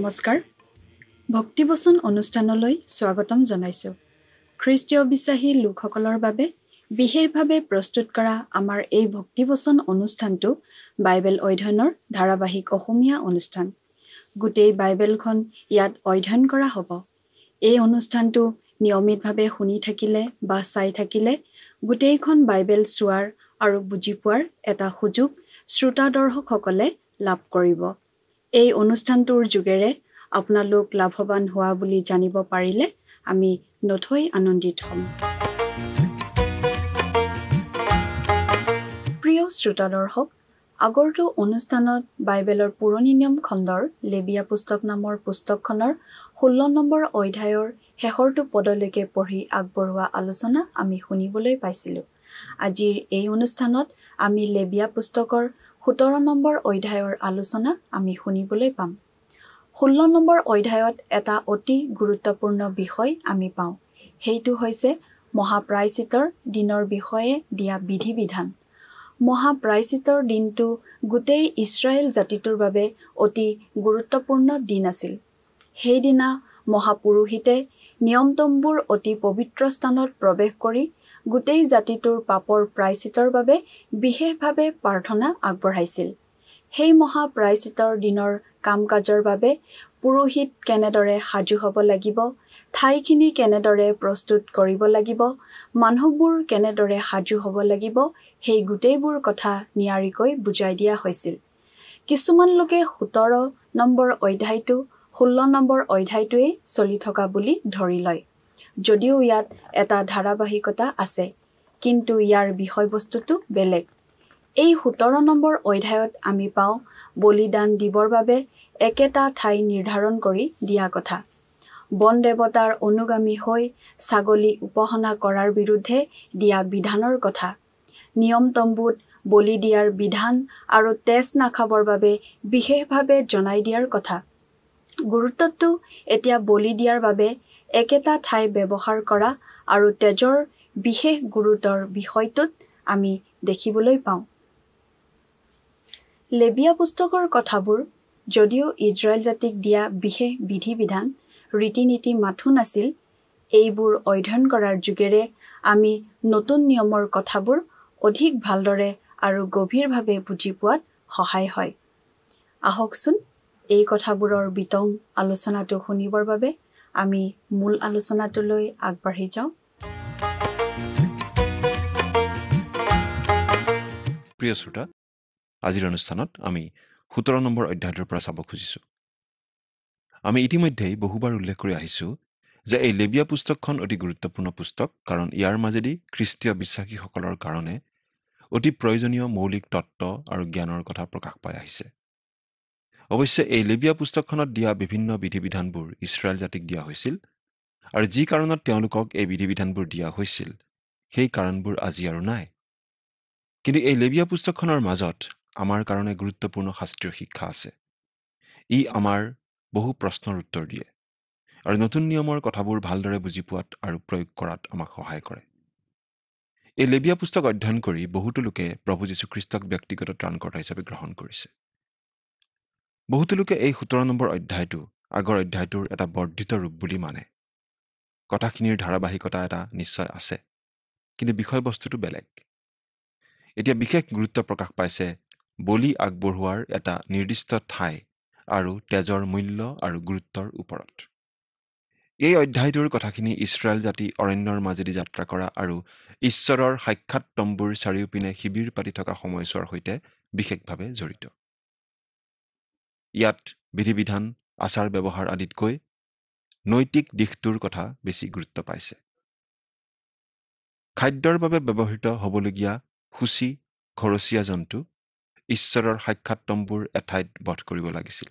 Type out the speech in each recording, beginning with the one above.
নমস্কাৰ ভক্তিবচন অনুষ্ঠানলৈ স্বাগতম জনাইছো খ্ৰীষ্টীয় বিশ্বাসী লোকসকলৰ বাবে বিশেষভাৱে প্ৰস্তুত কৰা আমাৰ এই ভক্তিবচন অনুষ্ঠানটো বাইবেল অধ্যয়নৰ ধাৰাবাহিক অসমীয়া অনুষ্ঠান গোটেই বাইবেলখন ইয়াত অধ্যয়ন কৰা হ'ব এই অনুষ্ঠানটো নিয়মিতভাৱে শুনি থাকিলে বা চাই থাকিলে গোটেইখন বাইবেল চোৱাৰ আৰু বুজি পোৱাৰ এটা সুযোগ শ্ৰোতা দৰ্শকসকলে লাভ কৰিব এই অনুষ্ঠানটোৰ যোগেৰে আপোনালোক লাভৱান হোৱা বুলি জানিব পাৰিলে আমি নথৈ আনন্দিত হ'ম প্ৰিয় শ্ৰোতা দৰ্শক আগৰটো অনুষ্ঠানত বাইবেলৰ পুৰণি নিয়ম খণ্ডৰ লেবিয়া পুস্তক নামৰ পুস্তকখনৰ 16 নম্বৰ অধ্যায়ৰ শেষৰটো পদলৈকে পঢ়ি আগবঢ়োৱা আলোচনা আমি শুনিবলৈ পাইছিলো আজিৰ এই অনুষ্ঠানত আমি লেবিয়া পুস্তকৰ 17 নম্বৰ অধ্যায়ৰ আলোচনা আমি শুনিবলৈ পাম 16 নম্বৰ অধ্যায়ত এটা অতি গুৰুত্বপূৰ্ণ বিষয় আমি পাওঁ সেইটো হৈছে মহাপ্ৰায়শ্চিত্তৰ দিনৰ বিষয়ে দিয়া বিধি-বিধান মহাপ্ৰায়শ্চিত্তৰ দিনটো গোটেই ইছৰাইল জাতিটোৰ বাবে অতি গুৰুত্বপূৰ্ণ দিন আছিল সেইদিনা মহাপুৰোহিতে নিয়মতম্বুৰ অতি পবিত্ৰ স্থানত প্ৰৱেশ কৰি গোটেই জাতিটোৰ পাপৰ প্ৰায়শ্চিত্তৰ বাবে বিশেষভাৱে প্ৰাৰ্থনা আগবঢ়াইছিল সেই মহাপ্ৰায়শ্চিত্তৰ দিনৰ কাম-কাজৰ বাবে পুৰোহিত কেনেদৰে সাজু হ'ব লাগিব ঠাইখিনি কেনেদৰে প্ৰস্তুত কৰিব লাগিব মানুহবোৰ কেনেদৰে সাজু হ'ব লাগিব সেই গোটেইবোৰ কথা নিয়াৰিকৈ বুজাই দিয়া হৈছিল কিছুমান লোকে 17 নম্বৰ অধ্যায়টো 16 নম্বৰ অধ্যায়টোৱে চলি থকা বুলি ধৰি লয় যদিও ইয়াত এটা ধাৰাবাহিকতা আছে কিন্তু ইয়াৰ বিষয়বস্তুটো বেলেগ এই 17 নম্বৰ অধ্যায়ত আমি পাওঁ বলিদান দিবৰ বাবে একেটা ঠাই নিৰ্ধাৰণ কৰি দিয়া কথা বন দেৱতাৰ অনুগামী হৈ ছাগলী উপাসনা কৰাৰ বিৰুদ্ধে দিয়া বিধানৰ কথা নিয়ম তম্বুত বলি দিয়াৰ বিধান আৰু তেজ নাখাবৰ বাবে বিশেষভাৱে জনাই দিয়াৰ কথা গুৰুত্বটো এতিয়া বলি দিয়াৰ বাবে একেটা ঠাই ব্যৱহাৰ কৰা আৰু তেজৰ বিশেষ গুৰুত্বৰ বিষয়টোত আমি দেখিবলৈ পাওঁ লেবিয়া পুস্তকৰ কথাবোৰ যদিও ইজৰাইল জাতিক দিয়া বিশেষ বিধি-বিধান ৰীতি-নীতি মাথো নাছিল এইবোৰ অধ্যয়ন কৰাৰ যোগেৰে আমি নতুন নিয়মৰ কথাবোৰ অধিক ভালদৰে আৰু গভীৰভাৱে বুজি পোৱাত সহায় হয় আহকচোন এই কথাবোৰৰ বিতং আলোচনাটো শুনিবৰ বাবে আমি মূল আলোচনাটোলৈ আগবাঢ়ি যাওঁ প্ৰিয় শ্ৰোতা আজিৰ অনুষ্ঠানত আমি 17 নম্বৰ অধ্যায়টোৰ পৰা চাব খুজিছোঁ আমি ইতিমধ্যেই বহুবাৰ উল্লেখ কৰি আহিছোঁ যে এই লেবিয়া পুস্তকখন অতি গুৰুত্বপূৰ্ণ পুস্তক কাৰণ ইয়াৰ মাজেদি খ্ৰীষ্টীয় বিশ্বাসীসকলৰ কাৰণে অতি প্ৰয়োজনীয় মৌলিক তত্ত্ব আৰু জ্ঞানৰ কথা প্ৰকাশ পাই আহিছে অৱশ্যে এই লেবিয়া পুস্তকখনত দিয়া বিভিন্ন বিধি-বিধানবোৰ ইছৰাইল জাতিক দিয়া হৈছিল আৰু যি কাৰণত তেওঁলোকক এই বিধি-বিধানবোৰ দিয়া হৈছিল সেই কাৰণবোৰ আজি আৰু নাই কিন্তু এই লেবিয়া পুস্তকখনৰ মাজত আমাৰ কাৰণে গুৰুত্বপূৰ্ণ শাস্ত্ৰীয় শিক্ষা আছে ই আমাৰ বহু প্ৰশ্নৰ উত্তৰ দিয়ে আৰু নতুন নিয়মৰ কথাবোৰ ভালদৰে বুজি পোৱাত আৰু প্ৰয়োগ কৰাত আমাক সহায় কৰে এই লেবিয়া পুস্তক অধ্যয়ন কৰি বহুতো লোকে প্ৰভু যীশুখ্ৰীষ্টক ব্যক্তিগত ত্ৰাণকৰ্তা হিচাপে গ্ৰহণ কৰিছে বহুতো লোকে এই 17 নম্বৰ অধ্যায়টো আগৰ অধ্যায়টোৰ এটা বৰ্ধিত ৰূপ বুলি মানে কথাখিনিৰ ধাৰাবাহিকতা এটা নিশ্চয় আছে কিন্তু বিষয়বস্তুটো বেলেগ এতিয়া বিশেষ গুৰুত্ব প্ৰকাশ পাইছে বলি আগবঢ়োৱাৰ এটা নিৰ্দিষ্ট ঠাই আৰু তেজৰ মূল্য আৰু গুৰুত্বৰ ওপৰত এই অধ্যায়টোৰ কথাখিনি ইছৰাইল জাতি অৰণ্যৰ মাজেদি যাত্ৰা কৰা আৰু ঈশ্বৰৰ সাক্ষাৎ তম্বুৰ চাৰিওপিনে শিবিৰ পাতি থকা সময়ছোৱাৰ সৈতে বিশেষভাৱে জড়িত ইয়াত বিধি-বিধান আচাৰ ব্যৱহাৰ আদিতকৈ নৈতিক দিশটোৰ কথা বেছি গুৰুত্ব পাইছে খাদ্যৰ বাবে ব্যৱহৃত হ'বলগীয়া সূচী ঘৰচীয়া জন্তু ঈশ্বৰৰ সাক্ষাৎ তম্বুৰ এঠাইত বধ কৰিব লাগিছিল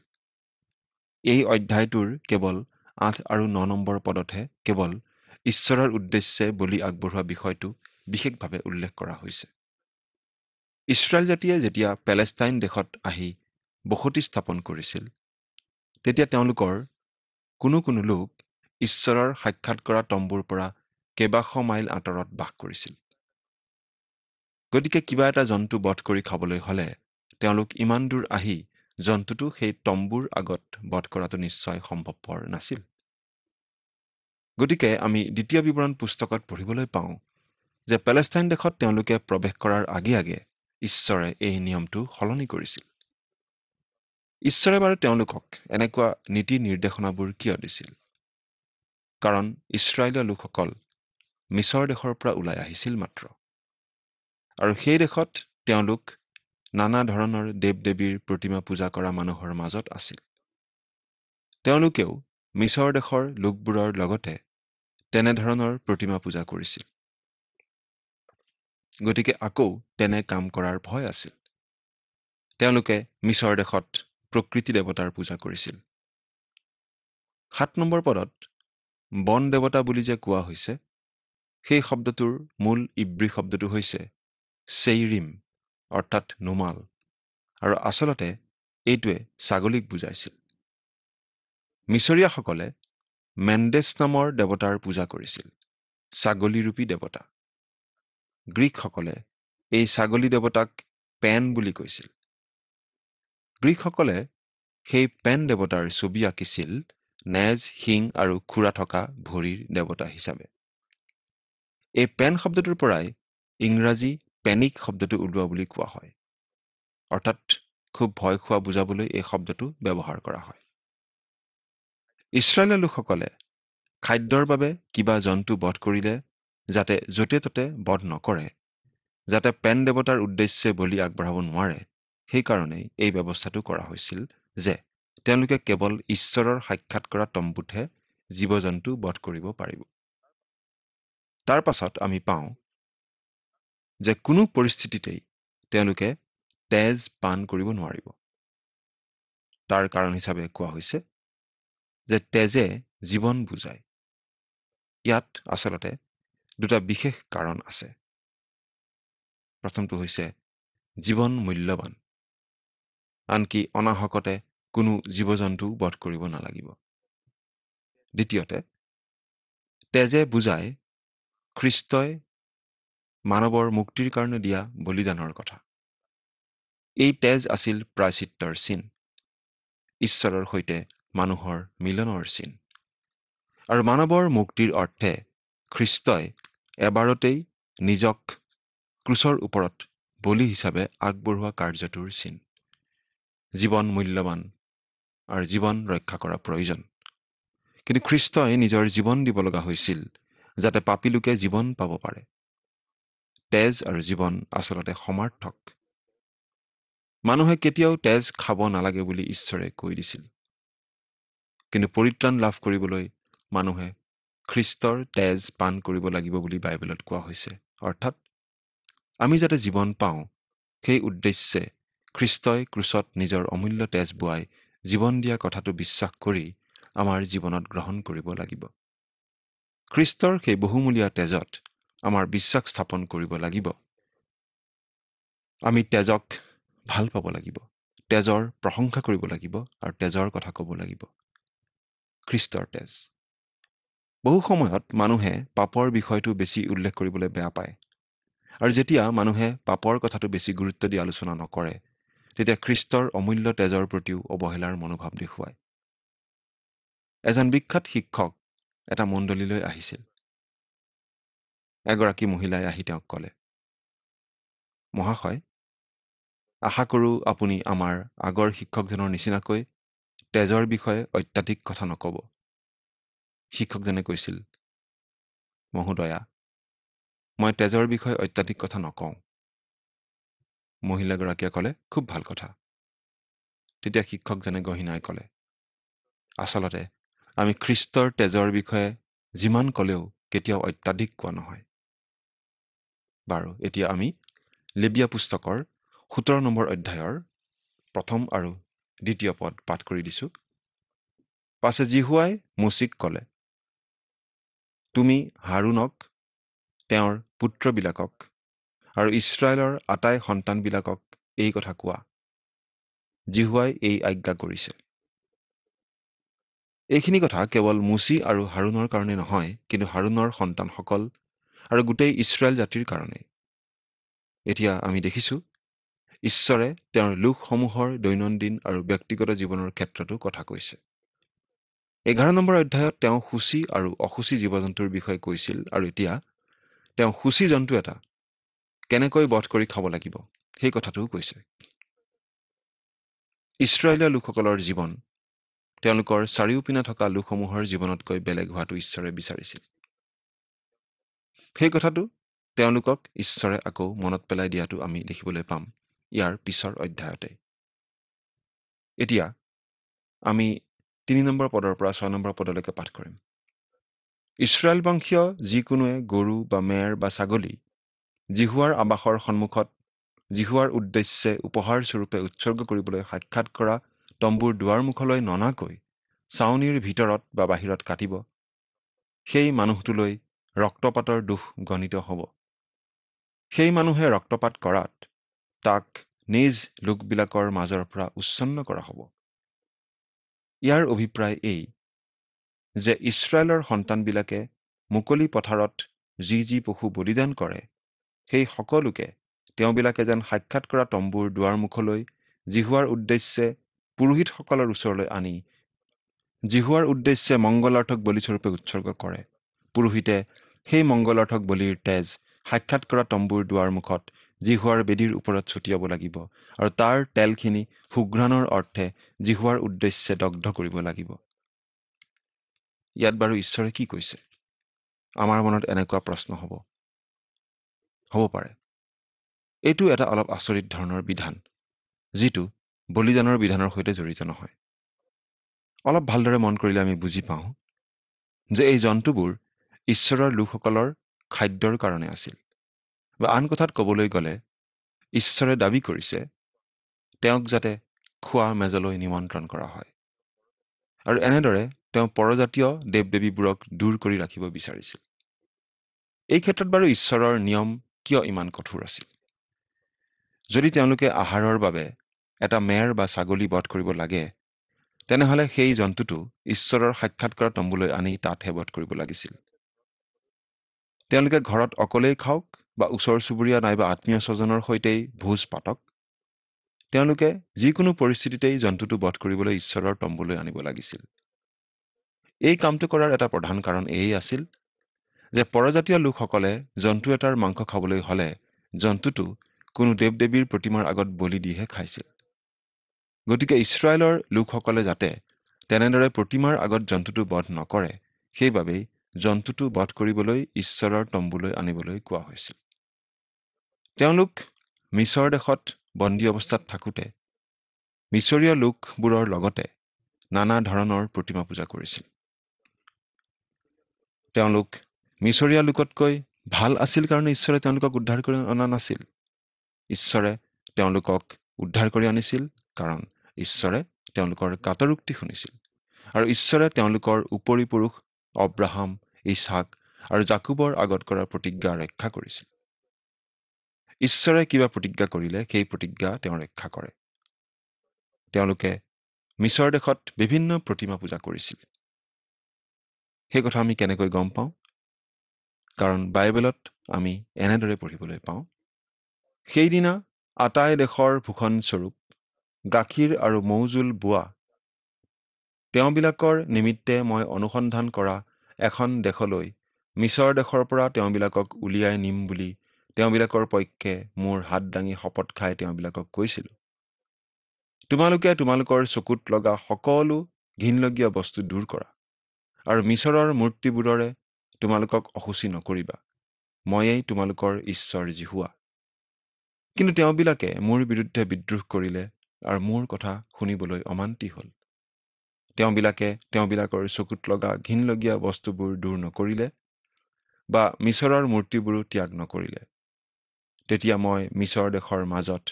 এই অধ্যায়টোৰ কেৱল 8 আৰু 9 নম্বৰ পদতহে কেৱল ঈশ্বৰৰ উদ্দেশ্যে বলি আগবঢ়োৱা বিষয়টো বিশেষভাৱে উল্লেখ কৰা হৈছে ইছৰাইল জাতিয়ে যেতিয়া পেলেষ্টাইন দেশত আহি বসতি স্থাপন কৰিছিল তেতিয়া তেওঁলোকৰ কোনো লোক ঈশ্বৰৰ সাক্ষাৎ কৰা তম্বুৰ পৰা কেইবাশ মাইল আঁতৰত বাস কৰিছিল গতিকে কিবা এটা জন্তু বধ কৰি খাবলৈ হ'লে তেওঁলোক ইমান দূৰ আহি জন্তুটো সেই তম্বুৰ আগত বধ কৰাটো নিশ্চয় সম্ভৱপৰ নাছিল। গতিকে আমি দ্বিতীয় বিৱৰণ পুস্তকত পঢ়িবলৈ পাওঁ যে পেলেষ্টাইন দেশত তেওঁলোকে প্ৰৱেশ কৰাৰ আগে আগে ঈশ্বৰে এই নিয়মটো সলনি কৰিছিল। ঈশ্বৰে বাৰু তেওঁলোকক এনেকুৱা নীতি নিৰ্দেশনাবোৰ কিয় দিছিল? কাৰণ ইছৰাইলীয় লোকসকল মিছৰ দেশৰ পৰা ওলাই আহিছিল মাত্ৰ, আৰু সেই দেশত তেওঁলোক নানা ধৰণৰ দেৱ দেৱীৰ প্ৰতিমা পূজা কৰা মানুহৰ মাজত আছিল। তেওঁলোকেও মিছৰ দেশৰ লোকবোৰৰ লগতে তেনেধৰণৰ প্ৰতিমা পূজা কৰিছিল। গতিকে আকৌ তেনে কাম কৰাৰ ভয় আছিল। তেওঁলোকে মিছৰ দেশত প্ৰকৃতি দেৱতাৰ পূজা কৰিছিল। 7 নম্বৰ পদত বন দেৱতা বুলি যে কোৱা হৈছে, সেই শব্দটোৰ মূল ইব্ৰী শব্দটো হৈছে চেইৰিম, অৰ্থাৎ নোমাল, আৰু আচলতে এইটোৱে ছাগলীক বুজাইছিল। মিছৰীয়াসকলে মেণ্ডেছ নামৰ দেৱতাৰ পূজা কৰিছিল, ছাগলীৰূপী দেৱতা। গ্ৰীকসকলে এই ছাগলী দেৱতাক পেন বুলি কৈছিল। গ্ৰীকসকলে সেই পেন দেৱতাৰ ছবি আঁকিছিল নেজ, শিং আৰু খুৰা থকা ভৰিৰ দেৱতা হিচাপে। এই পেন শব্দটোৰ পৰাই ইংৰাজী পেনিক শব্দটো ওলোৱা বুলি কোৱা হয়, অৰ্থাৎ খুব ভয় খোৱা বুজাবলৈ এই শব্দটো ব্যৱহাৰ কৰা হয়। ইছৰাইলৰ লোকসকলে খাদ্যৰ বাবে কিবা জন্তু বধ কৰিলে যাতে য'তে ত'তে বধ নকৰে, যাতে পেন দেৱতাৰ উদ্দেশ্যে বলি আগবঢ়াব নোৱাৰে, সেইকাৰণেই এই ব্যৱস্থাটো কৰা হৈছিল যে তেওঁলোকে কেৱল ঈশ্বৰৰ সাক্ষাৎ কৰা তম্বুতহে জীৱ জন্তু বধ কৰিব পাৰিব। তাৰ পাছত আমি পাওঁ যে কোনো পৰিস্থিতিতেই তেওঁলোকে তেজ পান কৰিব নোৱাৰিব। তাৰ কাৰণ হিচাপে কোৱা হৈছে যে তেজে জীৱন বুজায়। ইয়াত আচলতে দুটা বিশেষ কাৰণ আছে। প্ৰথমটো হৈছে জীৱন মূল্যৱান, আনকি অনাহকতে কোনো জীৱ জন্তু বধ কৰিব নালাগিব। দ্বিতীয়তে, তেজে বুজায় খ্ৰীষ্টই মানৱৰ মুক্তিৰ কাৰণে দিয়া বলিদানৰ কথা। এই তেজ আছিল প্ৰায়শ্চিত্তৰ চিন, ঈশ্বৰৰ সৈতে মানুহৰ মিলনৰ চিন। আৰু মানৱৰ মুক্তিৰ অৰ্থে খ্ৰীষ্টই এবাৰতেই নিজক ক্ৰুচৰ ওপৰত বলি হিচাপে আগবঢ়োৱা কাৰ্যটোৰ চিন। জীৱন মূল্যৱান আৰু জীৱন ৰক্ষা কৰা প্ৰয়োজন, কিন্তু খ্ৰীষ্টই নিজৰ জীৱন দিব লগা হৈছিল যাতে পাপী লোকে জীৱন পাব পাৰে। তেজ আৰু জীৱন আচলতে সমাৰ্থক। মানুহে কেতিয়াও তেজ খাব নালাগে বুলি ঈশ্বৰে কৈ দিছিল, কিন্তু পৰিত্ৰাণ লাভ কৰিবলৈ মানুহে খ্ৰীষ্টৰ তেজ পান কৰিব লাগিব বুলি বাইবেলত কোৱা হৈছে। অৰ্থাৎ আমি যাতে জীৱন পাওঁ, সেই উদ্দেশ্যে খ্ৰীষ্টই ক্ৰুচত নিজৰ অমূল্য তেজ বোৱাই জীৱন দিয়া কথাটো বিশ্বাস কৰি আমাৰ জীৱনত গ্ৰহণ কৰিব লাগিব। খ্ৰীষ্টৰ সেই বহুমূলীয়া তেজত আমাৰ বিশ্বাস স্থাপন কৰিব লাগিব। আমি তেজক ভাল পাব লাগিব, তেজৰ প্ৰশংসা কৰিব লাগিব আৰু তেজৰ কথা ক'ব লাগিব। খ্ৰীষ্টৰ তেজ। বহু সময়ত মানুহে পাপৰ বিষয়টো বেছি উল্লেখ কৰিবলৈ বেয়া পায়, আৰু যেতিয়া মানুহে পাপৰ কথাটো বেছি গুৰুত্ব দি আলোচনা নকৰে, তেতিয়া খ্ৰীষ্টৰ অমূল্য তেজৰ প্ৰতিও অৱহেলাৰ মনোভাৱ দেখুৱায়। এজন বিখ্যাত শিক্ষক এটা মণ্ডলীলৈ আহিছিল। এগৰাকী মহিলাই আহি তেওঁক ক'লে, মহাশয়, আশা কৰোঁ আপুনি আমাৰ আগৰ শিক্ষকজনৰ নিচিনাকৈ তেজৰ বিষয়ে অত্যাধিক কথা নক'ব। শিক্ষকজনে কৈছিল, মহোদয়া, মই তেজৰ বিষয়ে অত্যাধিক কথা নকওঁ। মহিলাগৰাকীয়ে ক'লে, খুব ভাল কথা। তেতিয়া শিক্ষকজনে গহীনাই ক'লে, আচলতে আমি খ্ৰীষ্টৰ তেজৰ বিষয়ে যিমান ক'লেও কেতিয়াও অত্যাধিক কোৱা নহয়। বাৰু, এতিয়া আমি লেবিয়া পুস্তকৰ 17 নম্বৰ অধ্যায়ৰ 1 আৰু 2 পদ পাঠ কৰি দিছোঁ। পাছে জিহুৱাই মোচিক ক'লে, তুমি হাৰুণক, তেওঁৰ পুত্ৰবিলাকক আৰু ইছৰাইলৰ আটাই সন্তানবিলাকক এই কথা কোৱা, জিহুৱাই এই আজ্ঞা কৰিছে। এইখিনি কথা কেৱল মুচি আৰু হাৰুণৰ কাৰণে নহয়, কিন্তু হাৰুণৰ সন্তানসকল আৰু গোটেই ইছৰাইল জাতিৰ কাৰণে। এতিয়া আমি দেখিছোঁ ঈশ্বৰে তেওঁৰ লোকসমূহৰ দৈনন্দিন আৰু ব্যক্তিগত জীৱনৰ ক্ষেত্ৰতো কথা কৈছে। 11 নম্বৰ অধ্যায়ত তেওঁ সূচী আৰু অসূচী জীৱ-জন্তুৰ বিষয়ে কৈছিল আৰু এতিয়া তেওঁ সূচী জন্তু এটা কেনেকৈ বধ কৰি খাব লাগিব সেই কথাটোও কৈছে। ইছৰাইলীয় লোকসকলৰ জীৱন তেওঁলোকৰ চাৰিওপিনে থকা লোকসমূহৰ জীৱনতকৈ বেলেগ হোৱাটো ঈশ্বৰে বিচাৰিছিল। সেই কথাটো তেওঁলোকক ঈশ্বৰে আকৌ মনত পেলাই দিয়াটো আমি দেখিবলৈ পাম ইয়াৰ পিছৰ অধ্যায়তে। এতিয়া আমি 3 নম্বৰ পদৰ পৰা 6 নম্বৰ পদলৈকে পাঠ কৰিম। ইছৰাইল বংশীয় যিকোনোৱে গৰু বা মেৰ বা ছাগলী জিহুৱাৰ আবাসৰ সন্মুখত জিহুৱাৰ উদ্দেশ্যে উপহাৰ স্বৰূপে উৎসৰ্গ কৰিবলৈ সাক্ষাৎ কৰা তম্বুৰ দুৱাৰমুখলৈ ননাকৈ ছাউনীৰ ভিতৰত বা বাহিৰত কাটিব, সেই মানুহটোলৈ ৰক্তপাতৰ দোষ গণিত হ'ব। সেই মানুহে ৰক্তপাত কৰাত তাক নিজ লোকবিলাকৰ মাজৰ পৰা উচ্ছন্ন কৰা হ'ব। ইয়াৰ অভিপ্ৰায় এই যে ইছৰাইলৰ সন্তানবিলাকে মুকলি পথাৰত যি পশু বলিদান কৰে সেই সকলোকে তেওঁবিলাকে যেন সাক্ষাৎ কৰা তম্বুৰ দুৱাৰমুখলৈ জিহুৱাৰ উদ্দেশ্যে পুৰোহিতসকলৰ ওচৰলৈ আনি জিহুৱাৰ উদ্দেশ্যে মংগলাৰ্থক বলিস্বৰূপে উৎসৰ্গ কৰে। পুৰোহিতে সেই মংগলাৰ্থক বলিৰ তেজ সাক্ষাৎ কৰা তম্বুৰ দুৱাৰমুখত জিহুৱাৰ বেদীৰ ওপৰত ছটিয়াব লাগিব আৰু তাৰ তেলখিনি সুঘ্ৰাণৰ অৰ্থে জিহুৱাৰ উদ্দেশ্যে দগ্ধ কৰিব লাগিব। ইয়াত বাৰু ঈশ্বৰে কি কৈছে? আমাৰ মনত এনেকুৱা প্ৰশ্ন হ'ব পাৰে। এইটো এটা অলপ আচৰিত ধৰণৰ বিধান, যিটো বলিদানৰ বিধানৰ সৈতে জড়িত নহয়। অলপ ভালদৰে মন কৰিলে আমি বুজি পাওঁ যে এই জন্তুবোৰ ঈশ্বৰৰ লোকসকলৰ খাদ্যৰ কাৰণে আছিল, বা আন কথাত ক'বলৈ গ'লে ঈশ্বৰে দাবী কৰিছে তেওঁক যাতে খোৱা মেজলৈ নিমন্ত্ৰণ কৰা হয়, আৰু এনেদৰে তেওঁ পৰজাতীয় দেৱ-দেৱীবোৰক দূৰ কৰি ৰাখিব বিচাৰিছিল। এই ক্ষেত্ৰত বাৰু ঈশ্বৰৰ নিয়ম কিয় ইমান কঠোৰ আছিল? যদি তেওঁলোকে আহাৰৰ বাবে এটা মেৰ বা ছাগলী বধ কৰিব লাগে, তেনেহ'লে সেই জন্তুটো ঈশ্বৰৰ সাক্ষাৎ কৰা তম্বুলৈ আনি তাতহে বধ কৰিব লাগিছিল। তেওঁলোকে ঘৰত অকলেই খাওক বা ওচৰ চুবুৰীয়া নাইবা আত্মীয় স্বজনৰ সৈতেই ভোজ পাতক, তেওঁলোকে যিকোনো পৰিস্থিতিতেই জন্তুটো বধ কৰিবলৈ ঈশ্বৰৰ তম্বুলৈ আনিব লাগিছিল। এই কামটো কৰাৰ এটা প্ৰধান কাৰণ এই আছিল যে পৰজাতীয় লোকসকলে জন্তু এটাৰ মাংস খাবলৈ হ'লে জন্তুটো কোনো দেৱ-দেৱীৰ প্ৰতিমাৰ আগত বলি দিহে খাইছিল। গতিকে ইছৰাইলৰ লোকসকলে যাতে তেনেদৰে প্ৰতিমাৰ আগত জন্তুটো বধ নকৰে, সেইবাবেই জন্তুটো বধ কৰিবলৈ ঈশ্বৰৰ তম্বুলৈ আনিবলৈ কোৱা হৈছিল। তেওঁলোক মিছৰ দেশত বন্দী অৱস্থাত থাকোঁতে মিছৰীয় লোকবোৰৰ লগতে নানা ধৰণৰ প্ৰতিমা পূজা কৰিছিল। তেওঁলোক মিছৰীয়া লোকতকৈ ভাল আছিল কাৰণে ঈশ্বৰে তেওঁলোকক উদ্ধাৰ কৰি অনা নাছিল। ঈশ্বৰে তেওঁলোকক উদ্ধাৰ কৰি আনিছিল কাৰণ ঈশ্বৰে তেওঁলোকৰ কাটৰুক্তি শুনিছিল, আৰু ঈশ্বৰে তেওঁলোকৰ উপৰি পুৰুষ অব্ৰাহাম, ইছহাক আৰু জাকোবৰ আগত কৰা প্ৰতিজ্ঞা ৰক্ষা কৰিছিল। ঈশ্বৰে কিবা প্ৰতিজ্ঞা কৰিলে সেই প্ৰতিজ্ঞা তেওঁ ৰক্ষা কৰে। তেওঁলোকে মিছৰ দেশত বিভিন্ন প্ৰতিমা পূজা কৰিছিল। সেই কথা আমি কেনেকৈ গম পাওঁ? কাৰণ বাইবেলত আমি এনেদৰে পঢ়িবলৈ পাওঁ, সেইদিনা আটাই দেশৰ ভূষণস্বৰূপ গাখীৰ আৰু মৌজোল বোৱা তেওঁবিলাকৰ নিমিত্তে মই অনুসন্ধান কৰা এখন দেশলৈ মিছৰ দেশৰ পৰা তেওঁবিলাকক উলিয়াই নিম বুলি তেওঁবিলাকৰ পক্ষে মোৰ হাত দাঙি শপত খাই তেওঁবিলাকক কৈছিলোঁ। তোমালোকে তোমালোকৰ চকুত লগা সকলো ঘিনলগীয়া বস্তু দূৰ কৰা আৰু মিছৰৰ মূৰ্তিবোৰৰে তোমালোকক অসুচি নকৰিবা। ময়েই তোমালোকৰ ঈশ্বৰ জিহুৱা। কিন্তু তেওঁবিলাকে মোৰ বিৰুদ্ধে বিদ্ৰোহ কৰিলে আৰু মোৰ কথা শুনিবলৈ অমান্তি হ'ল। তেওঁবিলাকে তেওঁবিলাকৰ চকুত লগা ঘিনলগীয়া বস্তুবোৰ দূৰ নকৰিলে বা মিছৰৰ মূৰ্তিবোৰো ত্যাগ নকৰিলে। তেতিয়া মই মিছৰ দেশৰ মাজত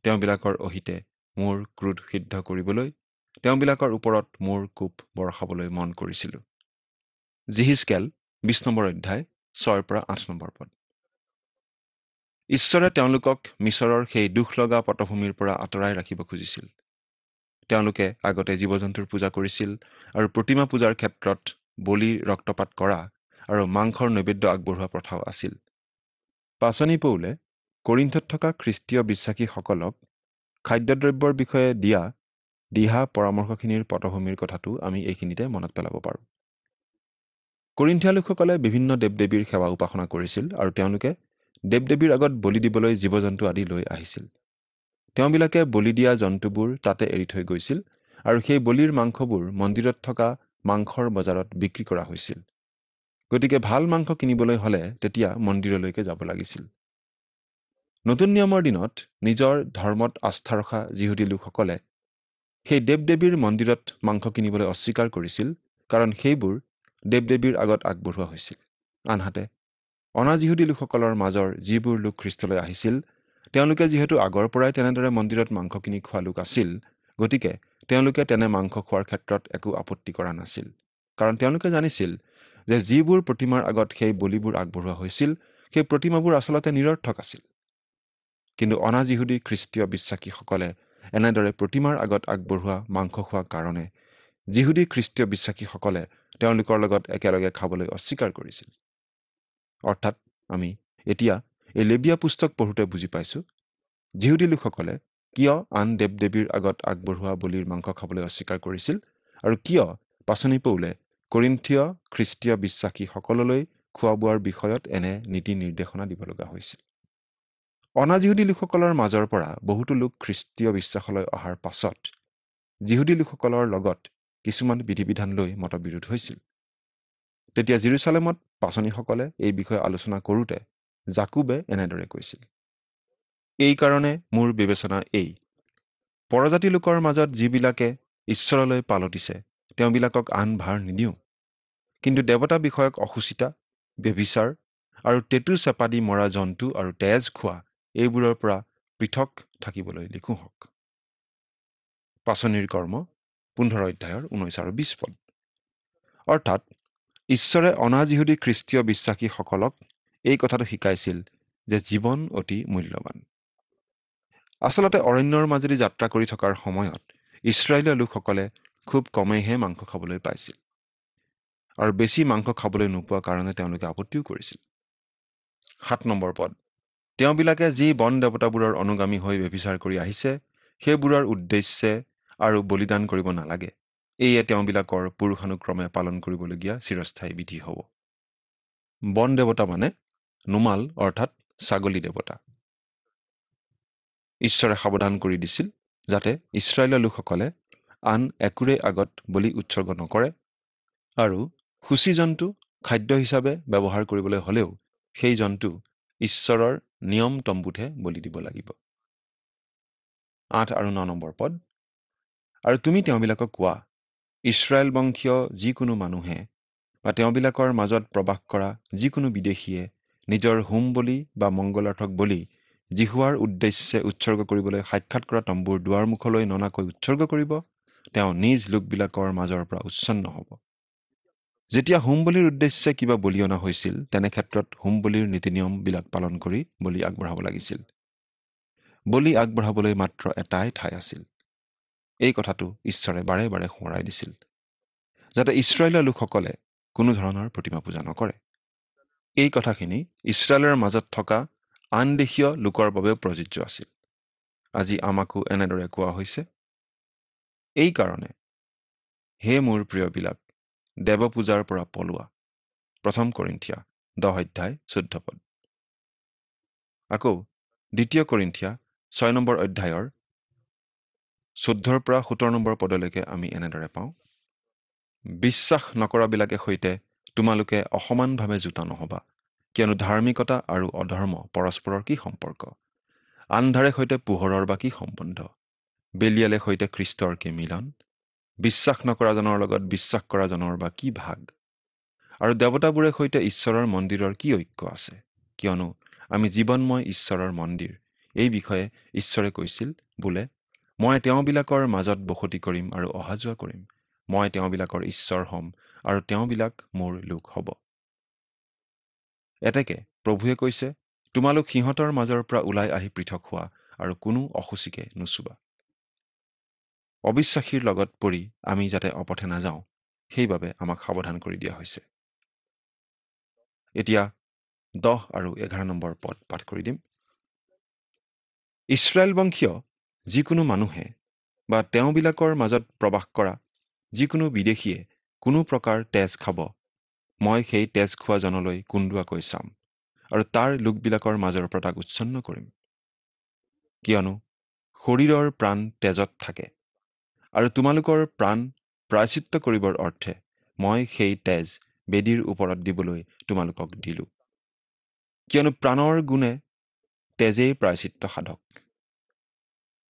তেওঁবিলাকৰ অহিতে মোৰ ক্ৰোধ সিদ্ধ কৰিবলৈ তেওঁবিলাকৰ ওপৰত মোৰ কোপ বৰষাবলৈ মন কৰিছিলোঁ। জিহিজকেল 20 নম্বৰ অধ্যায় 6 পৰা 8 নম্বৰ পদ। ঈশ্বৰে তেওঁলোকক মিছৰৰ সেই দুখ লগা পটভূমিৰ পৰা আঁতৰাই ৰাখিব খুজিছিল। তেওঁলোকে আগতে জীৱ-জন্তুৰ পূজা কৰিছিল আৰু প্ৰতিমা পূজাৰ ক্ষেত্ৰত বলি ৰক্তপাত কৰা আৰু মাংসৰ নৈবেদ্য আগবঢ়োৱা প্ৰথাও আছিল। পাচনি পৌলে কৰিন্থত থকা খ্ৰীষ্টীয় বিশ্বাসীসকলক খাদ্যদ্ৰব্যৰ বিষয়ে দিয়া দিহা পৰামৰ্শখিনিৰ পটভূমিৰ কথাটো আমি এইখিনিতে মনত পেলাব পাৰোঁ। কৰিন্থীয় লোকসকলে বিভিন্ন দেৱ-দেৱীৰ সেৱা উপাসনা কৰিছিল আৰু তেওঁলোকে দেৱ-দেৱীৰ আগত বলি দিবলৈ জীৱ-জন্তু আদি লৈ আহিছিল। তেওঁবিলাকে বলি দিয়া জন্তুবোৰ তাতে এৰি থৈ গৈছিল আৰু সেই বলিৰ মাংসবোৰ মন্দিৰত থকা মাংসৰ বজাৰত বিক্ৰী কৰা হৈছিল। গতিকে ভাল মাংস কিনিবলৈ হ'লে তেতিয়া মন্দিৰলৈকে যাব লাগিছিল। নতুন নিয়মৰ দিনত নিজৰ ধৰ্মত আস্থা ৰখা যিহুদী লোকসকলে সেই দেৱ-দেৱীৰ মন্দিৰত মাংস কিনিবলৈ অস্বীকাৰ কৰিছিল, কাৰণ সেইবোৰ দেৱ-দেৱীৰ আগত আগবঢ়োৱা হৈছিল। আনহাতে অনা যিহুদী লোকসকলৰ মাজৰ যিবোৰ লোক খ্ৰীষ্টলৈ আহিছিল, তেওঁলোকে যিহেতু আগৰ পৰাই তেনেদৰে মন্দিৰত মাংস কিনি খোৱা লোক আছিল, গতিকে তেওঁলোকে তেনে মাংস খোৱাৰ ক্ষেত্ৰত একো আপত্তি কৰা নাছিল, কাৰণ তেওঁলোকে জানিছিল যে যিবোৰ প্ৰতিমাৰ আগত সেই বলিবোৰ আগবঢ়োৱা হৈছিল, সেই প্ৰতিমাবোৰ আচলতে নিৰৰ্থক আছিল। কিন্তু অনা যিহুদী খ্ৰীষ্টীয় বিশ্বাসীসকলে এনেদৰে প্ৰতিমাৰ আগত আগবঢ়োৱা মাংস খোৱাৰ কাৰণে যিহুদী খ্ৰীষ্টীয় বিশ্বাসীসকলে তেওঁলোকৰ লগত একেলগে খাবলৈ অস্বীকাৰ কৰিছিল। অৰ্থাৎ আমি এতিয়া এই লেবীয়া পুস্তক পঢ়োঁতে বুজি পাইছোঁ, যিহুদী লোকসকলে কিয় আন দেৱ-দেৱীৰ আগত আগবঢ়োৱা বলিৰ মাংস খাবলৈ অস্বীকাৰ কৰিছিল আৰু কিয় পাচনি পৌলে কৰিন্থীয় খ্ৰীষ্টীয় বিশ্বাসীসকললৈ খোৱা বোৱাৰ বিষয়ত এনে নীতি নিৰ্দেশনা দিব লগা হৈছিল। অনা যিহুদী লোকসকলৰ মাজৰ পৰা বহুতো লোক খ্ৰীষ্টীয় বিশ্বাসলৈ অহাৰ পাছত যিহুদী লোকসকলৰ লগত কিছুমান বিধি-বিধান লৈ মতবিৰোধ হৈছিল। তেতিয়া জেৰুচালেমত পাচনিসকলে এই বিষয়ে আলোচনা কৰোঁতে জাকুবে এনেদৰে কৈছিল, এই কাৰণে মোৰ বিবেচনা এই, পৰজাতি লোকৰ মাজত যিবিলাকে ঈশ্বৰলৈ পালতিছে তেওঁবিলাকক আন ভাৰ নিদিওঁ, কিন্তু দেৱতা বিষয়ক অসুচিতা, ব্যভিচাৰ আৰু টেটু চেপা দি মৰা জন্তু আৰু তেজ খোৱা এইবোৰৰ পৰা পৃথক থাকিবলৈ লিখোঁ হওক। পাচনিৰ কৰ্ম 15 অধ্যায়ৰ 19 আৰু 20 পদ। অৰ্থাৎ ঈশ্বৰে অনা যিহুদী খ্ৰীষ্টীয় বিশ্বাসীসকলক এই কথাটো শিকাইছিল যে জীৱন অতি মূল্যৱান। আচলতে অৰণ্যৰ মাজেদি যাত্ৰা কৰি থকাৰ সময়ত ইছৰাইলীয় লোকসকলে খুব কমেইহে মাংস খাবলৈ পাইছিল আৰু বেছি মাংস খাবলৈ নোপোৱা কাৰণে তেওঁলোকে আপত্তিও কৰিছিল। 7 নম্বৰ পদ, তেওঁবিলাকে যি বন দেৱতাবোৰৰ অনুগামী হৈ ব্যভিচাৰ কৰি আহিছে সেইবোৰৰ উদ্দেশ্যে আৰু বলিদান কৰিব নালাগে, এয়ে তেওঁবিলাকৰ পুৰুষানুক্ৰমে পালন কৰিবলগীয়া চিৰস্থায়ী বিধি হ'ব। বন দেৱতা মানে নুমাল অৰ্থাৎ ছাগলী দেৱতা। ঈশ্বৰে সাৱধান কৰি দিছিল যাতে ইছৰাইলৰ লোকসকলে আন একোৰে আগত বলি উৎসৰ্গ নকৰে আৰু সূচী জন্তু খাদ্য হিচাপে ব্যৱহাৰ কৰিবলৈ হ'লেও সেই জন্তু ঈশ্বৰৰ নিয়ম তম্বুতহে বলি দিব লাগিব। 8 আৰু 9 নম্বৰ পদ, আৰু তুমি তেওঁবিলাকক কোৱা, ইছৰাইল বংশীয় যিকোনো মানুহে বা তেওঁবিলাকৰ মাজত প্ৰবাস কৰা যিকোনো বিদেশীয়ে নিজৰ হোম বলি বা মংগলাৰ্থক বলি জিহুৱাৰ উদ্দেশ্যে উৎসৰ্গ কৰিবলৈ সাক্ষাৎ কৰা তম্বুৰ দুৱাৰমুখলৈ ননাকৈ উৎসৰ্গ কৰিব, তেওঁ নিজ লোকবিলাকৰ মাজৰ পৰা উচ্ছন্ন হ'ব। যেতিয়া হোম বলিৰ উদ্দেশ্যে কিবা বলি অনা হৈছিল, তেনে ক্ষেত্ৰত হোম বলিৰ নীতি নিয়মবিলাক পালন কৰি বলি আগবঢ়াব লাগিছিল। বলি আগবঢ়াবলৈ মাত্ৰ এটাই ঠাই আছিল। এই কথাটো ঈশ্বৰে বাৰে বাৰে সোঁৱৰাই দিছিল, যাতে ইছৰাইলৰ লোকসকলে কোনো ধৰণৰ প্ৰতিমা পূজা নকৰে। এই কথাখিনি ইছৰাইলৰ মাজত থকা আন দেশীয় লোকৰ বাবেও প্ৰযোজ্য আছিল। আজি আমাকো এনেদৰে কোৱা হৈছে, এই কাৰণে হে মোৰ প্ৰিয়বিলাক, দেৱ পূজাৰ পৰা পলোৱা। 1 কৰিন্থিয়া 10 অধ্যায় 14 পদ। আকৌ 2 কৰিন্থিয়া 6 নম্বৰ অধ্যায়ৰ 14 পৰা 17 নম্বৰ পদলৈকে আমি এনেদৰে পাওঁ, বিশ্বাস নকৰাবিলাকে সৈতে তোমালোকে অসমানভাৱে জোতা নহবা, কিয়নো ধাৰ্মিকতা আৰু অধৰ্ম পৰস্পৰৰ কি সম্পৰ্ক? আন্ধাৰে সৈতে পোহৰৰ বা কি সম্বন্ধ? বেলিয়ালে সৈতে খ্ৰীষ্টৰ কি মিলন? বিশ্বাস নকৰাজনৰ লগত বিশ্বাস কৰাজনৰ বা কি ভাগ? আৰু দেৱতাবোৰে সৈতে ঈশ্বৰৰ মন্দিৰৰ কি ঐক্য আছে? কিয়নো আমি জীৱনময় ঈশ্বৰৰ মন্দিৰ। এই বিষয়ে ঈশ্বৰে কৈছিল বোলে, মই তেওঁবিলাকৰ মাজত বসতি কৰিম আৰু অহা যোৱা কৰিম, মই তেওঁবিলাকৰ ঈশ্বৰ হ'ম আৰু তেওঁবিলাক মোৰ লোক হ'ব। এতেকে প্ৰভুৱে কৈছে, তোমালোক সিহঁতৰ মাজৰ পৰা ওলাই আহি পৃথক হোৱা আৰু কোনো অসুচিকে নুচুবা। অবিশ্বাসীৰ লগত পৰি আমি যাতে অপথে নাযাওঁ, সেইবাবে আমাক সাৱধান কৰি দিয়া হৈছে। এতিয়া 10 আৰু 11 নম্বৰ পদ পাঠ কৰি দিম। ইছৰাইল বংশীয় যিকোনো মানুহে বা তেওঁবিলাকৰ মাজত প্ৰবাস কৰা যিকোনো বিদেশীয়ে কোনো প্ৰকাৰ তেজ খাব, মই সেই তেজ খোৱা জনলৈ কুন্দুৱাকৈ চাম আৰু তাৰ লোকবিলাকৰ মাজৰ পৰা তাক উচ্ছন্ন কৰিম। কিয়নো শৰীৰৰ প্ৰাণ তেজত থাকে, আৰু তোমালোকৰ প্ৰাণ প্ৰায়চিত্ত কৰিবৰ অৰ্থে মই সেই তেজ বেদীৰ ওপৰত দিবলৈ তোমালোকক দিলোঁ। কিয়নো প্ৰাণৰ গুণে তেজেই প্ৰায়চিত্ত সাধক।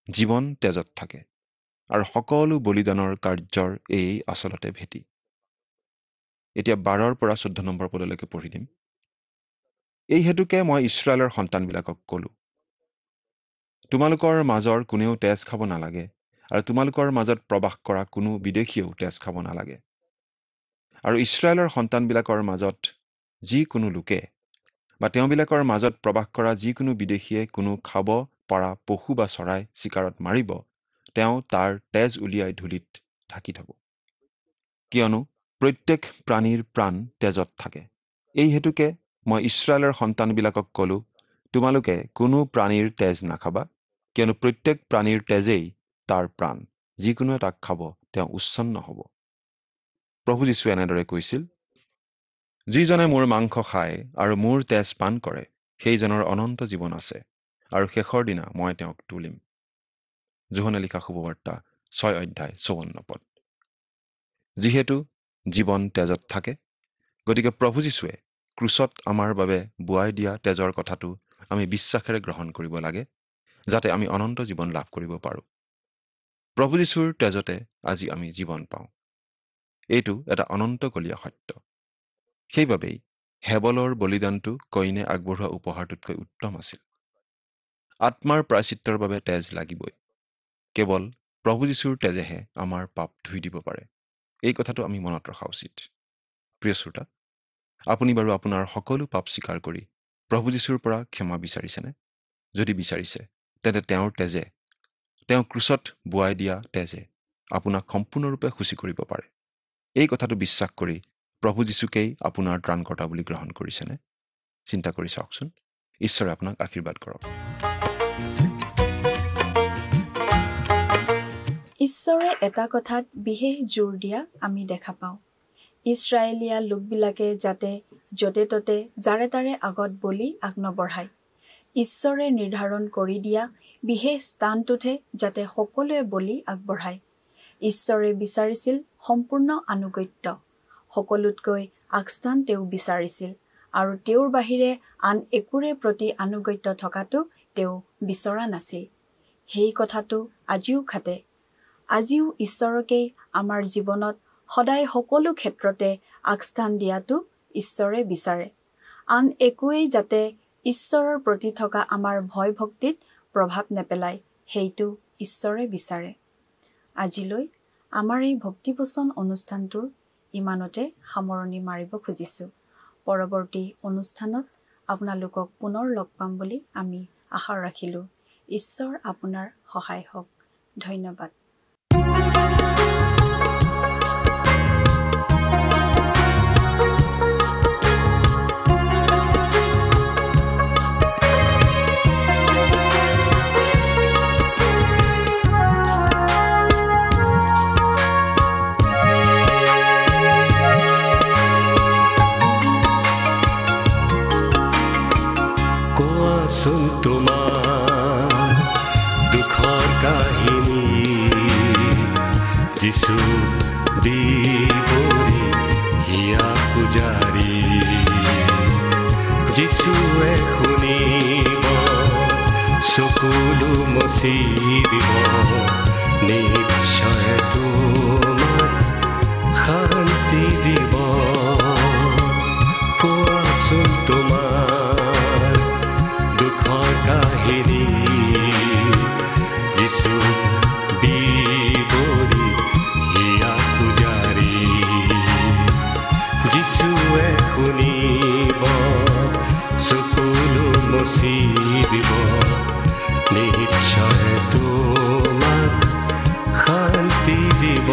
জীৱন তেজত থাকে, আৰু সকলো বলিদানৰ কাৰ্যৰ এই আচলতে ভেটি। এতিয়া 12 পৰা 14 নম্বৰ পদলৈকে পঢ়ি দিম। এই হেতুকে মই ইছৰাইলৰ সন্তানবিলাকক ক'লো, তোমালোকৰ মাজৰ কোনেও তেজ খাব নালাগে, আৰু তোমালোকৰ মাজত প্ৰবাস কৰা কোনো বিদেশীয়েও তেজ খাব নালাগে। আৰু ইছৰাইলৰ সন্তানবিলাকৰ মাজত যিকোনো লোকে বা তেওঁবিলাকৰ মাজত প্ৰবাস কৰা যিকোনো বিদেশীয়ে কোনো খাব পৰা পশু বা চৰাই চিকাৰত মাৰিব, তেওঁ তাৰ তেজ উলিয়াই ধূলিত ঢাকি থব। কিয়নো প্ৰত্যেক প্ৰাণীৰ প্ৰাণ তেজত থাকে। এই হেতুকে মই ইছৰাইলৰ সন্তানবিলাকক ক'লো, তোমালোকে কোনো প্ৰাণীৰ তেজ নাখাবা, কিয়নো প্ৰত্যেক প্ৰাণীৰ তেজেই তাৰ প্ৰাণ। যিকোনোৱে তাক খাব, তেওঁ উচ্ছন্ন হ'ব। প্ৰভু যীশুৱে এনেদৰে কৈছিল, যিজনে মোৰ মাংস খায় আৰু মোৰ তেজ পান কৰে, সেইজনৰ অনন্ত জীৱন আছে, আৰু শেষৰ দিনা মই তেওঁক তুলিম। যোহনে লিখা শুভবাৰ্তা 6 অধ্যায় 54 পদ। যিহেতু জীৱন তেজত থাকে, গতিকে প্ৰভু যীশুৱে ক্ৰুচত আমাৰ বাবে বোৱাই দিয়া তেজৰ কথাটো আমি বিশ্বাসেৰে গ্ৰহণ কৰিব লাগে, যাতে আমি অনন্ত জীৱন লাভ কৰিব পাৰোঁ। প্ৰভু যীশুৰ তেজতে আজি আমি জীৱন পাওঁ। এইটো এটা অনন্তকলীয়া সত্য। সেইবাবেই হেবলৰ বলিদানটো কইনে আগবঢ়োৱা উপহাৰটোতকৈ উত্তম আছিল। আত্মাৰ প্ৰায়চিত্তৰ বাবে তেজ লাগিবই। কেৱল প্ৰভু যীশুৰ তেজেহে আমাৰ পাপ ধুই দিব পাৰে। এই কথাটো আমি মনত ৰখা উচিত। প্ৰিয় শ্ৰোতা, আপুনি বাৰু আপোনাৰ সকলো পাপ স্বীকাৰ কৰি প্ৰভু যীশুৰ পৰা ক্ষমা বিচাৰিছেনে? যদি বিচাৰিছে, তেন্তে তেওঁৰ তেজে, তেওঁ ক্ৰুচত বোৱাই দিয়া তেজে আপোনাক সম্পূৰ্ণৰূপে শুচি কৰিব পাৰে। এই কথাটো বিশ্বাস কৰি প্ৰভু যীশুকেই আপোনাৰ ত্ৰাণকৰ্তা বুলি গ্ৰহণ কৰিছেনে? চিন্তা কৰি চাওকচোন। ঈশ্বৰে আপোনাক আশীৰ্বাদ কৰক। ঈশ্বৰে এটা কথাত বিশেষ জোৰ দিয়া আমি দেখা পাওঁ। ইছৰাইলীয়া লোকবিলাকে যাতে য'তে ত'তে যাৰে তাৰে আগত বলি আগনবঢ়ায়। ঈশ্বৰে নিৰ্ধাৰণ কৰি দিয়া বিশেষ স্থানটোতহে যাতে সকলোৱে বলি আগবঢ়ায়। ঈশ্বৰে বিচাৰিছিল সম্পূৰ্ণ আনুগত্য। সকলোতকৈ আগস্থান তেওঁ বিচাৰিছিল, আৰু তেওঁৰ বাহিৰে আন একোৰে প্ৰতি আনুগত্য থকাটো তেওঁ বিচৰা নাছিল। সেই কথাটো আজিও খাটে। আজিও ঈশ্বৰকেই আমাৰ জীৱনত সদায় সকলো ক্ষেত্ৰতে আগস্থান দিয়াটো ঈশ্বৰে বিচাৰে। আন একোৱেই যাতে ঈশ্বৰৰ প্ৰতি থকা আমাৰ ভয় ভক্তিত প্ৰভাৱ নেপেলায়, সেইটো ঈশ্বৰে বিচাৰে। আজিলৈ আমাৰ এই ভক্তিবচন অনুষ্ঠানটোৰ ইমানতে সামৰণি মাৰিব খুজিছোঁ। পৰৱৰ্তী অনুষ্ঠানত আপোনালোকক পুনৰ লগ পাম বুলি আমি আশা ৰাখিলোঁ। ঈশ্বৰ আপোনাৰ সহায় হওক। ধন্যবাদ। কোৱাচোন তোমাৰ দুখৰ কাহিনী, যিছু বিবৰি হিয়া পূজাৰী। যিছুৱে শুনিব, চকুলো মচি দিব, নিশ্চয় তোমাক শান্তি দিব। কোৱাচোন তোমাৰ দুখৰ কাহিনী, যিছু বিবৰি হিয়া পূজাৰী। যিছুৱে শুনিব, চকুলো মচি দিব, নিশ্চয় তোমাক শান্তি দিব।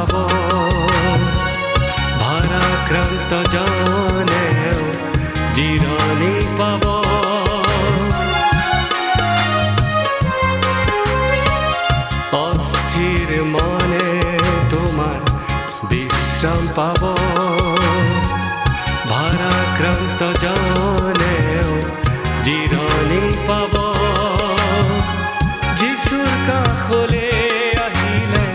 পাব ভাৰাক্ৰান্ত জনেও জিৰণি পাব অস্থিৰ মনে তোমাৰ বিশ্ৰাম পাব ভাৰাক্ৰান্ত জনেও জিৰণি পাব যিশুৰ কাষলে আহিলে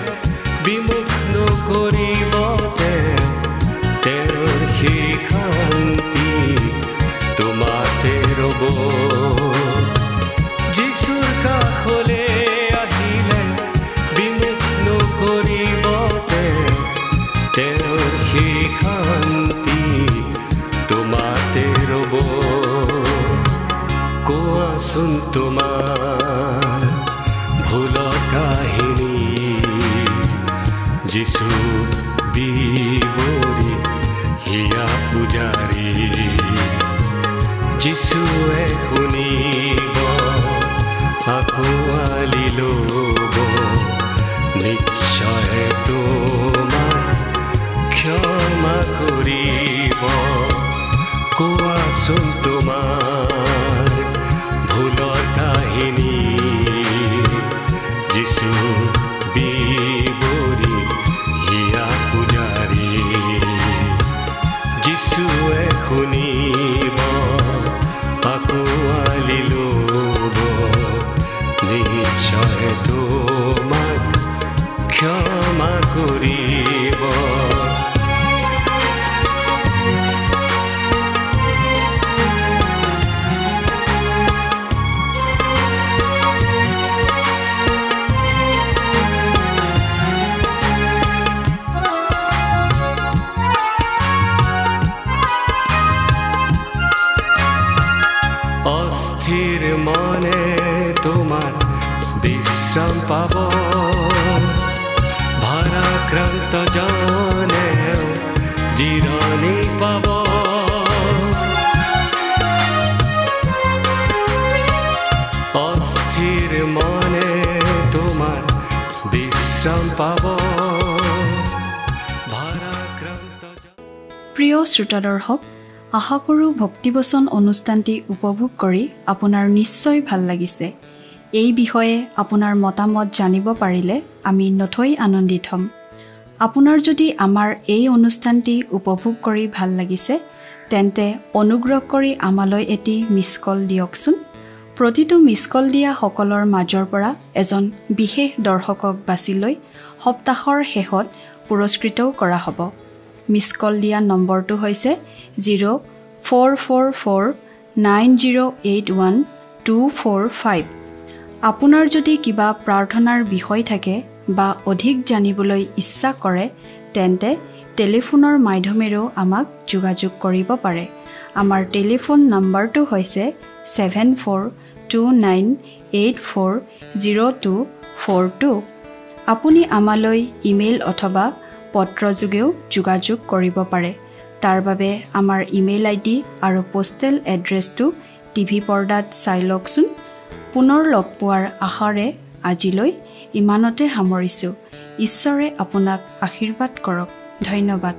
বিমুখ নকৰিব তেওঁৰ সেই শান্তি তোমাতে ৰ'ব যিশুৰ কাষলে আহিলে বিমুখ নকৰিব তেওঁৰ সেই শান্তি তোমাতে ৰ'ব কোৱাচোন তোমাৰ ভুলৰ কাহিনী যিশু বিৱৰি হিয়া পূজাৰী যিশুৱে শুনিব আঁকোৱালি ল'ব নিশ্চয় তোমাক ক্ষমা কৰিব কোৱাচোন তোমাৰ ভুলৰ কাহিনী যিশু বিৱৰি হিয়া পূজাৰী যিশুৱে শুনিব আঁকোৱালি ল'ব নিশ্চয় তোমাক ক্ষমা কৰিব অস্থিৰ মনে তোমাৰ বিশ্ৰাম পাব ভাৰাক্ৰান্ত জনেও জিৰণি পাব অস্থিৰ মনে তোমাৰ বিশ্ৰাম পাব ভাৰাক্ৰান্ত প্ৰিয় শ্ৰোতা দৰ্শক আশা কৰোঁ ভক্তিবচন অনুষ্ঠানটি উপভোগ কৰি আপোনাৰ নিশ্চয় ভাল লাগিছে এই বিষয়ে আপোনাৰ মতামত জানিব পাৰিলে আমি নথৈ আনন্দিত হ'ম আপোনাৰ যদি আমাৰ এই অনুষ্ঠানটি উপভোগ কৰি ভাল লাগিছে তেন্তে অনুগ্ৰহ কৰি আমালৈ এটি মিছ কল দিয়কচোন প্ৰতিটো মিছ কল দিয়া সকলৰ মাজৰ পৰা এজন বিশেষ দৰ্শকক বাছি লৈ সপ্তাহৰ শেষত পুৰস্কৃতও কৰা হ'ব মিছ কল দিয়া নম্বৰটো হৈছে 04449081 আপোনাৰ যদি কিবা প্ৰাৰ্থনাৰ বিষয় থাকে বা অধিক জানিবলৈ ইচ্ছা কৰে তেন্তে টেলিফোনৰ মাধ্যমেৰেও আমাক যোগাযোগ কৰিব পাৰে আমাৰ টেলিফোন নম্বৰটো হৈছে 7429840242 আপুনি আমালৈ ইমেইল অথবা পত্ৰযোগেও যোগাযোগ কৰিব পাৰে তাৰ বাবে আমাৰ ইমেইল আইডি আৰু পোষ্টেল এড্ৰেছটো টিভি পৰ্দাত চাই লওকচোন পুনৰ লগ পোৱাৰ আশাৰে আজিলৈ ইমানতে সামৰিছোঁ ঈশ্বৰে আপোনাক আশীৰ্বাদ কৰক ধন্যবাদ